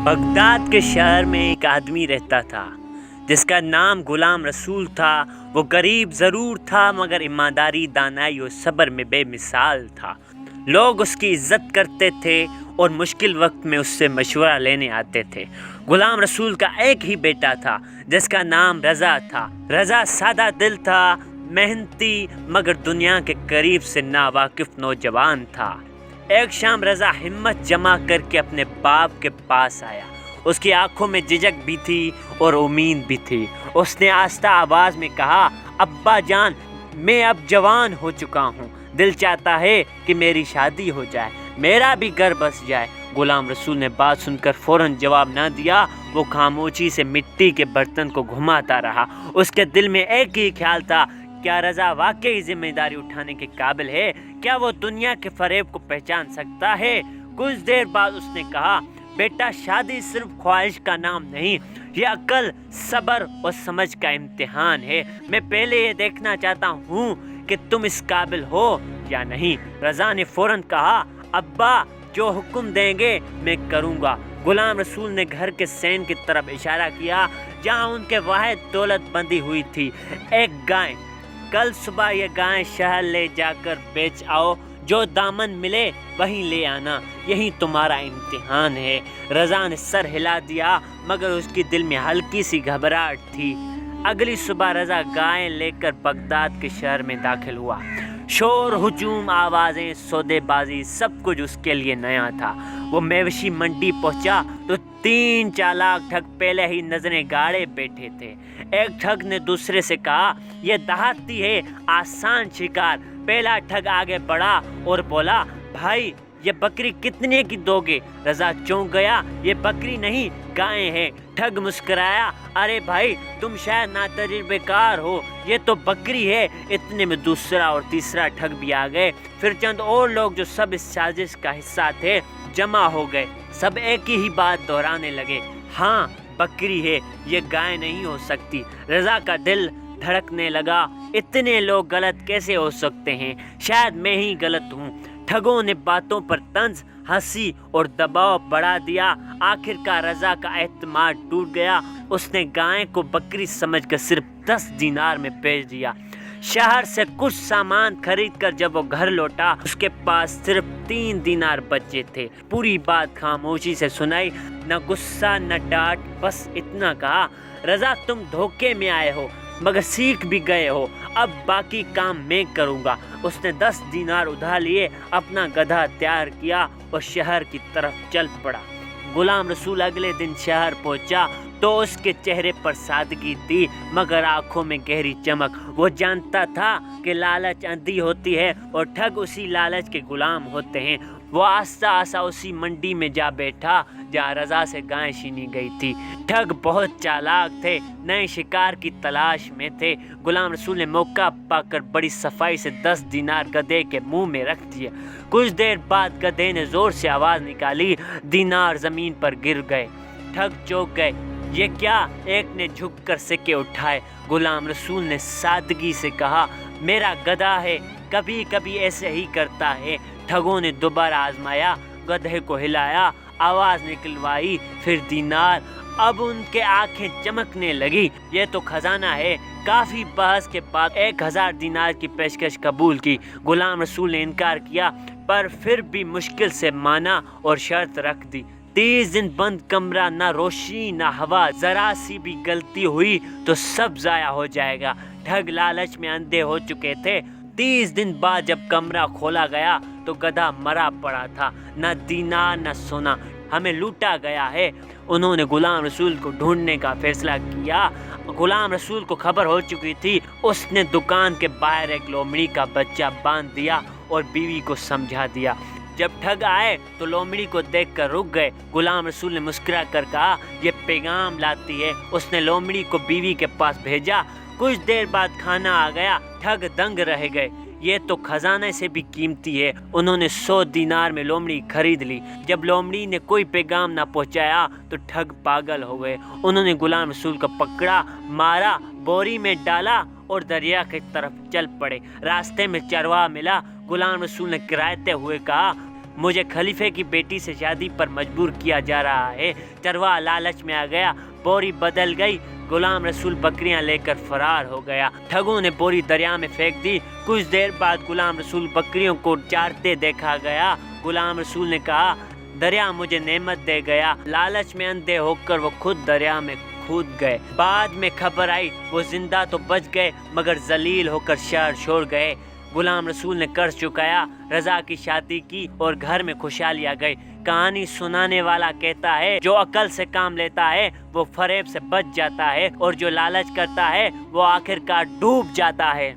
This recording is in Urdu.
بغداد کے شہر میں ایک آدمی رہتا تھا جس کا نام غلام رسول تھا۔ وہ غریب ضرور تھا مگر ایمانداری، دانائی اور صبر میں بے مثال تھا۔ لوگ اس کی عزت کرتے تھے اور مشکل وقت میں اس سے مشورہ لینے آتے تھے۔ غلام رسول کا ایک ہی بیٹا تھا جس کا نام رضا تھا۔ رضا سادہ دل تھا، محنتی مگر دنیا کے قریب سے ناواقف نوجوان تھا۔ ایک شام رضا ہمت جمع کر کے اپنے باپ کے پاس آیا۔ اس کی آنکھوں میں جھجک بھی تھی اور امید بھی تھی۔ اس نے آہستہ آواز میں کہا، ابا جان، میں اب جوان ہو چکا ہوں، دل چاہتا ہے کہ میری شادی ہو جائے، میرا بھی گھر بس جائے۔ غلام رسول نے بات سن کر فوراً جواب نہ دیا۔ وہ خاموشی سے مٹی کے برتن کو گھماتا رہا۔ اس کے دل میں ایک ہی خیال تھا، کیا رضا واقعی ذمہ داری اٹھانے کے قابل ہے؟ کیا وہ دنیا کے فریب کو پہچان سکتا ہے؟ کچھ دیر بعد اس نے کہا، بیٹا، شادی صرف خواہش کا نام نہیں، یہ عقل، صبر اور سمجھ کا امتحان ہے۔ میں پہلے یہ دیکھنا چاہتا ہوں کہ تم اس قابل ہو یا نہیں۔ رضا نے فوراً کہا، ابا، جو حکم دیں گے میں کروں گا۔ غلام رسول نے گھر کے سین کی طرف اشارہ کیا جہاں ان کے واحد دولت بندی ہوئی تھی، ایک گائے۔ کل صبح یہ گائے شہر لے جا کر بیچ آؤ، جو دامن ملے وہیں لے آنا، یہی تمہارا امتحان ہے۔ رضا نے سر ہلا دیا مگر اس کی دل میں ہلکی سی گھبراہٹ تھی۔ اگلی صبح رضا گائے لے کر بغداد کے شہر میں داخل ہوا۔ شور، ہجوم، آوازیں، سودے بازی، سب کچھ اس کے لیے نیا تھا۔ وہ مویشی منڈی پہنچا تو 3 چالاک ٹھگ پہلے ہی نظریں گاڑے بیٹھے تھے۔ ایک ٹھگ نے دوسرے سے کہا، یہ دیہاتی ہے، آسان شکار۔ پہلا ٹھگ آگے بڑھا اور بولا، بھائی، یہ بکری کتنے کی دو گے؟ رضا چونک گیا، یہ بکری نہیں، گائے ہیں۔ ٹھگ مسکرایا، ارے بھائی، تم شاید ناتجربہ کار ہو، یہ تو بکری ہے۔ اتنے میں دوسرا اور تیسرا ٹھگ بھی آ گئے۔ پھر چند اور لوگ جو سب اس سازش کا حصہ تھے جمع ہو گئے۔ سب ایک ہی بات دہرانے لگے، ہاں، بکری ہے، یہ گائے نہیں ہو سکتی۔ رضا کا دل دھڑکنے لگا، اتنے لوگ غلط کیسے ہو سکتے ہیں؟ شاید میں ہی غلط ہوں۔ ٹھگوں نے باتوں پر طنز، ہنسی اور دباؤ بڑھا دیا۔ آخر کار رضا کا اعتماد ٹوٹ گیا۔ اس نے گائے کو بکری سمجھ کر صرف 10 دینار میں بیچ دیا۔ شہر سے کچھ سامان خرید کر جب وہ گھر لوٹا، اس کے پاس صرف 3 دینار بچے تھے۔ پوری بات خاموشی سے سنائی، نہ غصہ نہ ڈانٹ، بس اتنا کہا، رضا، تم دھوکے میں آئے ہو مگر سیکھ بھی گئے ہو، اب باقی کام میں کروں گا۔ اس نے 10 دینار ادھار لیے، اپنا گدھا تیار کیا اور شہر کی طرف چل پڑا۔ غلام رسول اگلے دن شہر پہنچا تو اس کے چہرے پر سادگی تھی مگر آنکھوں میں گہری چمک۔ وہ جانتا تھا کہ لالچ اندھی ہوتی ہے اور ٹھگ اسی لالچ کے غلام ہوتے ہیں۔ وہ آہستہ آہستہ اسی منڈی میں جا بیٹھا جہاں رضا سے گائے چھینی گئی تھی۔ ٹھگ بہت چالاک تھے، نئے شکار کی تلاش میں تھے۔ غلام رسول نے موقع پا کر بڑی صفائی سے 10 دینار گدھے کے منہ میں رکھ دیے۔ کچھ دیر بعد گدھے نے زور سے آواز نکالی، دینار زمین پر گر گئے۔ ٹھگ چونک گئے، یہ کیا؟ ایک نے جھک کر سکے اٹھائے۔ غلام رسول نے سادگی سے کہا، میرا گدھا ہے، کبھی کبھی ایسے ہی کرتا ہے۔ ٹھگوں نے دوبارہ آزمایا، گدھے کو ہلایا، آواز نکلوائی، پھر دینار۔ اب ان کے آنکھیں چمکنے لگی، یہ تو خزانہ ہے۔ کافی بحث کے بعد 1000 دینار کی پیشکش قبول کی۔ غلام رسول نے انکار کیا پر پھر بھی مشکل سے مانا اور شرط رکھ دی، 30 دن بند کمرہ، نہ روشنی نہ ہوا، ذرا سی بھی غلطی ہوئی تو سب ضائع ہو جائے گا۔ ٹھگ لالچ میں اندھے ہو چکے تھے۔ 30 دن بعد جب کمرہ کھولا گیا تو گدھا مرا پڑا تھا، نہ دینار نہ سونا، ہمیں لوٹا گیا ہے۔ انہوں نے غلام رسول کو ڈھونڈنے کا فیصلہ کیا۔ غلام رسول کو خبر ہو چکی تھی۔ اس نے دکان کے باہر ایک لومڑی کا بچہ باندھ دیا اور بیوی کو سمجھا دیا۔ جب ٹھگ آئے تو لومڑی کو دیکھ کر رک گئے۔ غلام رسول نے مسکرا کر کہا، یہ پیغام لاتی ہے۔ اس نے لومڑی کو بیوی کے پاس بھیجا۔ کچھ دیر بعد کھانا آ گیا۔ ٹھگ دنگ رہ گئے، یہ تو خزانے سے بھی قیمتی ہے۔ انہوں نے 100 دینار میں لومڑی خرید لی۔ جب لومڑی نے کوئی پیغام نہ پہنچایا تو ٹھگ پاگل ہو گئے۔ انہوں نے غلام رسول کو پکڑا، مارا، بوری میں ڈالا اور دریا کی طرف چل پڑے۔ راستے میں چرواہا ملا۔ غلام رسول نے کراہتے ہوئے کہا، مجھے خلیفے کی بیٹی سے شادی پر مجبور کیا جا رہا ہے۔ چرواہا لالچ میں آ گیا، بوری بدل گئی، غلام رسول بکریاں لے کر فرار ہو گیا۔ ٹھگوں نے بوری دریا میں پھینک دی۔ کچھ دیر بعد غلام رسول بکریوں کو چارتے دیکھا گیا۔ غلام رسول نے کہا، دریا مجھے نعمت دے گیا۔ لالچ میں اندھے ہو کر وہ خود دریا میں کود گئے۔ بعد میں خبر آئی وہ زندہ تو بچ گئے مگر ذلیل ہو کر شہر چھوڑ گئے۔ غلام رسول نے قرض چکایا، رضا کی شادی کی اور گھر میں خوشحالی آ گئی۔ کہانی سنانے والا کہتا ہے، جو عقل سے کام لیتا ہے وہ فریب سے بچ جاتا ہے اور جو لالچ کرتا ہے وہ آخر کار ڈوب جاتا ہے۔